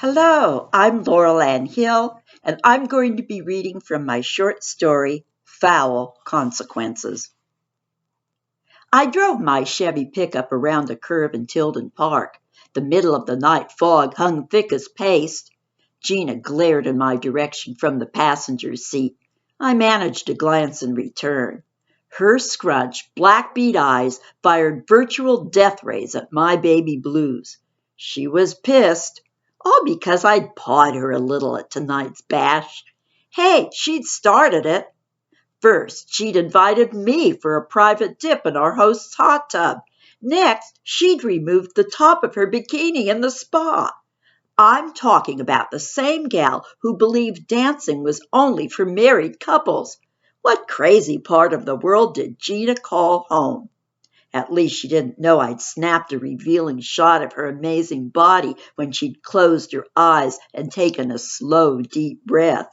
Hello, I'm Laurel Anne Hill, and I'm going to be reading from my short story, Fowl Consequences. I drove my Chevy pickup around a curve in Tilden Park. The middle of the night fog hung thick as paste. Gina glared in my direction from the passenger seat. I managed a glance in return. Her scrunched, black-bead eyes fired virtual death rays at my baby blues. She was pissed, all because I'd pawed her a little at tonight's bash. Hey, she'd started it. First, she'd invited me for a private dip in our host's hot tub. Next, she'd removed the top of her bikini in the spa. I'm talking about the same gal who believed dancing was only for married couples. What crazy part of the world did Gina call home? At least she didn't know I'd snapped a revealing shot of her amazing body when she'd closed her eyes and taken a slow, deep breath.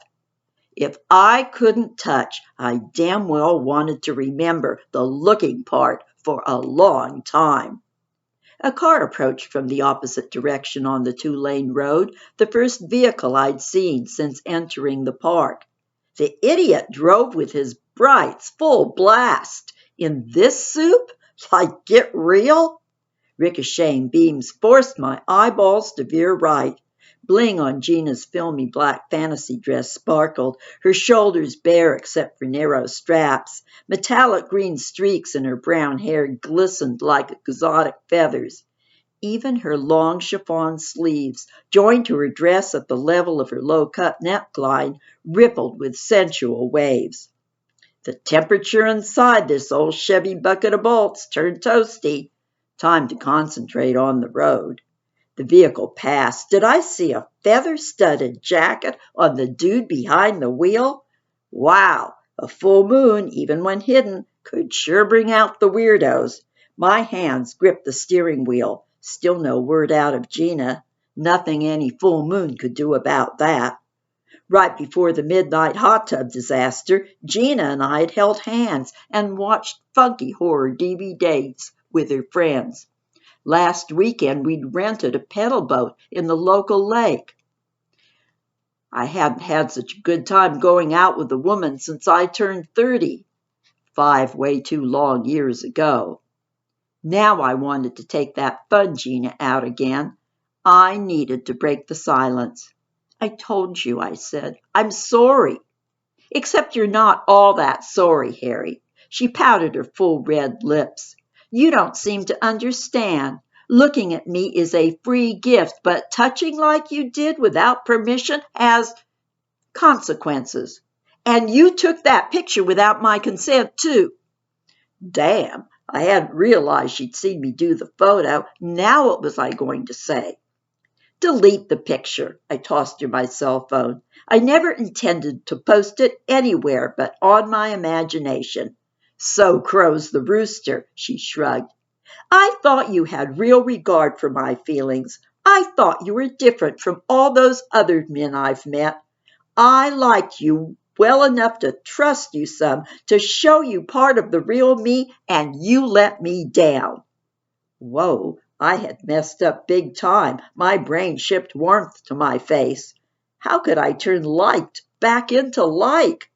If I couldn't touch, I damn well wanted to remember the looking part for a long time. A car approached from the opposite direction on the two-lane road, the first vehicle I'd seen since entering the park. The idiot drove with his brights full blast. In this soup? Like, get real? Ricocheting beams forced my eyeballs to veer right. Bling on Gina's filmy black fantasy dress sparkled, her shoulders bare except for narrow straps. Metallic green streaks in her brown hair glistened like exotic feathers. Even her long chiffon sleeves, joined to her dress at the level of her low-cut neckline, rippled with sensual waves. The temperature inside this old Chevy bucket of bolts turned toasty. Time to concentrate on the road. The vehicle passed. Did I see a feather-studded jacket on the dude behind the wheel? Wow, a full moon, even when hidden, could sure bring out the weirdos. My hands gripped the steering wheel. Still no word out of Gina. Nothing any full moon could do about that. Right before the midnight hot tub disaster, Gina and I had held hands and watched funky horror DVDs with her friends. Last weekend, we'd rented a pedal boat in the local lake. I hadn't had such a good time going out with a woman since I turned 30. 5 way too long years ago. Now I wanted to take that fun Gina out again. I needed to break the silence. I told you, I said. I'm sorry. Except you're not all that sorry, Harry. She pouted her full red lips. You don't seem to understand. Looking at me is a free gift, but touching like you did without permission has consequences. And you took that picture without my consent, too. Damn, I hadn't realized she'd seen me do the photo. Now what was I going to say? Delete the picture. I tossed her my cell phone. I never intended to post it anywhere but on my imagination. So crows the rooster, she shrugged. I thought you had real regard for my feelings. I thought you were different from all those other men I've met. I liked you well enough to trust you some, to show you part of the real me, and you let me down. Whoa, I had messed up big time. My brain shipped warmth to my face. How could I turn liked back into like?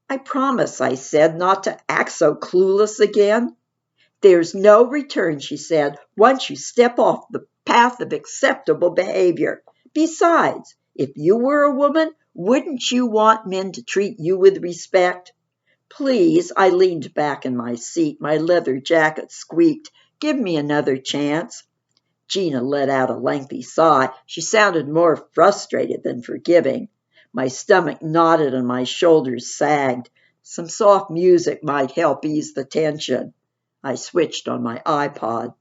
I promise, I said, not to act so clueless again. There's no return, she said, once you step off the path of acceptable behavior. Besides, if you were a woman, wouldn't you want men to treat you with respect? Please, I leaned back in my seat. My leather jacket squeaked. Give me another chance. Gina let out a lengthy sigh. She sounded more frustrated than forgiving. My stomach knotted and my shoulders sagged. Some soft music might help ease the tension. I switched on my iPod.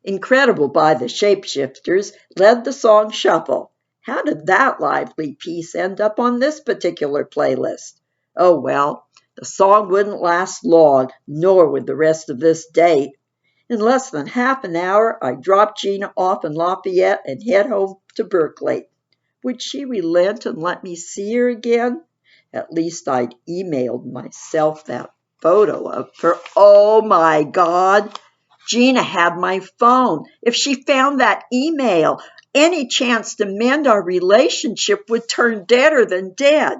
Incredible by the Shapeshifters led the song Shuffle. How did that lively piece end up on this particular playlist? Oh well, the song wouldn't last long, nor would the rest of this date. In less than half an hour, I dropped Gina off in Lafayette and head home to Berkeley. Would she relent and let me see her again? At least I'd emailed myself that photo of her. Oh my God! Gina had my phone. If she found that email, Any chance to mend our relationship would turn deader than dead.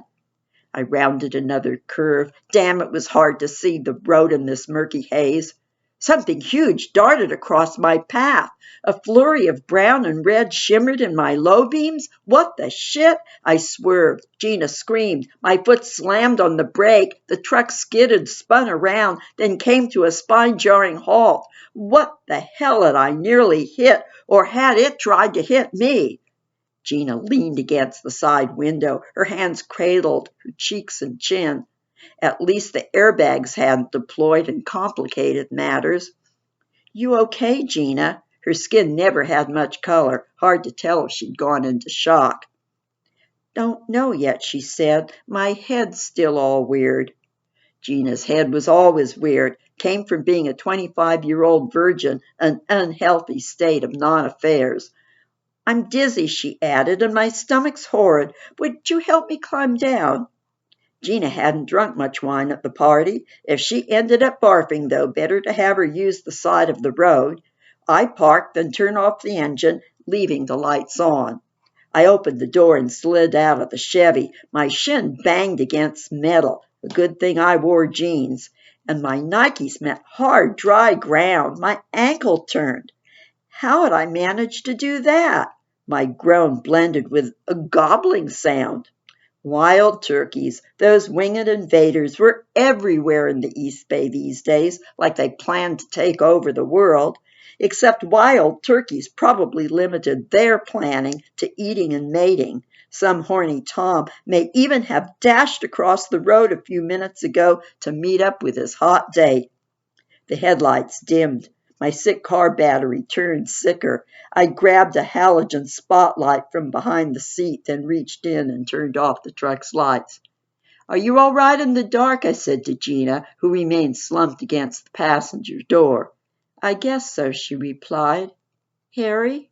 I rounded another curve. Damn, it was hard to see the road in this murky haze. Something huge darted across my path. A flurry of brown and red shimmered in my low beams. What the shit? I swerved. Gina screamed. My foot slammed on the brake. The truck skidded, spun around, then came to a spine-jarring halt. What the hell had I nearly hit, or had it tried to hit me? Gina leaned against the side window, her hands cradled her cheeks and chin. At least the airbags hadn't deployed and complicated matters. You okay, Gina? Her skin never had much color. Hard to tell if she'd gone into shock. Don't know yet, she said. My head's still all weird. Gina's head was always weird. Came from being a 25-year-old virgin, an unhealthy state of non-affairs. I'm dizzy, she added, and my stomach's horrid. Would you help me climb down? Gina hadn't drunk much wine at the party. If she ended up barfing, though, better to have her use the side of the road. I parked, then turned off the engine, leaving the lights on. I opened the door and slid out of the Chevy. My shin banged against metal. A good thing I wore jeans. And my Nikes met hard, dry ground. My ankle turned. How had I managed to do that? My groan blended with a gobbling sound. Wild turkeys, those winged invaders, were everywhere in the East Bay these days, like they planned to take over the world. Except wild turkeys probably limited their planning to eating and mating. Some horny Tom may even have dashed across the road a few minutes ago to meet up with his hot date. The headlights dimmed. My sick car battery turned sicker. I grabbed a halogen spotlight from behind the seat, then reached in and turned off the truck's lights. Are you all right in the dark? I said to Gina, who remained slumped against the passenger door. I guess so, she replied. Harry?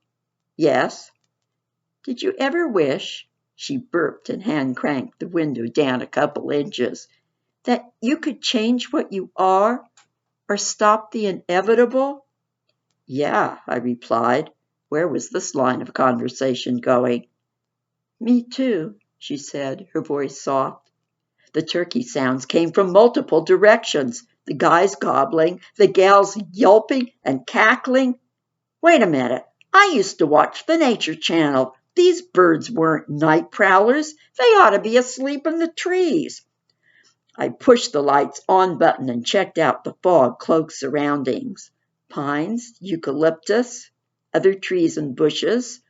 Yes. Did you ever wish, she burped and hand-cranked the window down a couple inches, that you could change what you are? Or stop the inevitable? Yeah, I replied. Where was this line of conversation going? Me too, she said, her voice soft. The turkey sounds came from multiple directions. The guys gobbling, the gals yelping and cackling. Wait a minute, I used to watch the Nature Channel. These birds weren't night prowlers. They ought to be asleep in the trees. I pushed the lights on button and checked out the fog-cloaked surroundings. Pines, eucalyptus, other trees and bushes.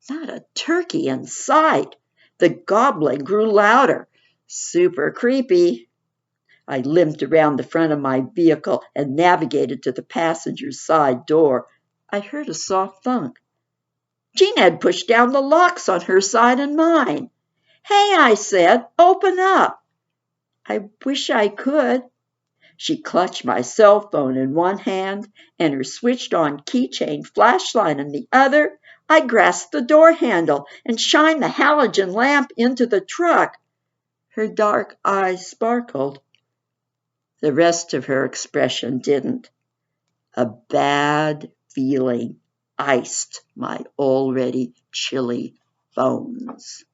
Not a turkey in sight. The gobbling grew louder. Super creepy. I limped around the front of my vehicle and navigated to the passenger's side door. I heard a soft thunk. Gina had pushed down the locks on her side and mine. Hey, I said, open up. I wish I could. She clutched my cell phone in one hand and her switched-on keychain flashlight in the other. I grasped the door handle and shined the halogen lamp into the truck. Her dark eyes sparkled. The rest of her expression didn't. A bad feeling iced my already chilly bones.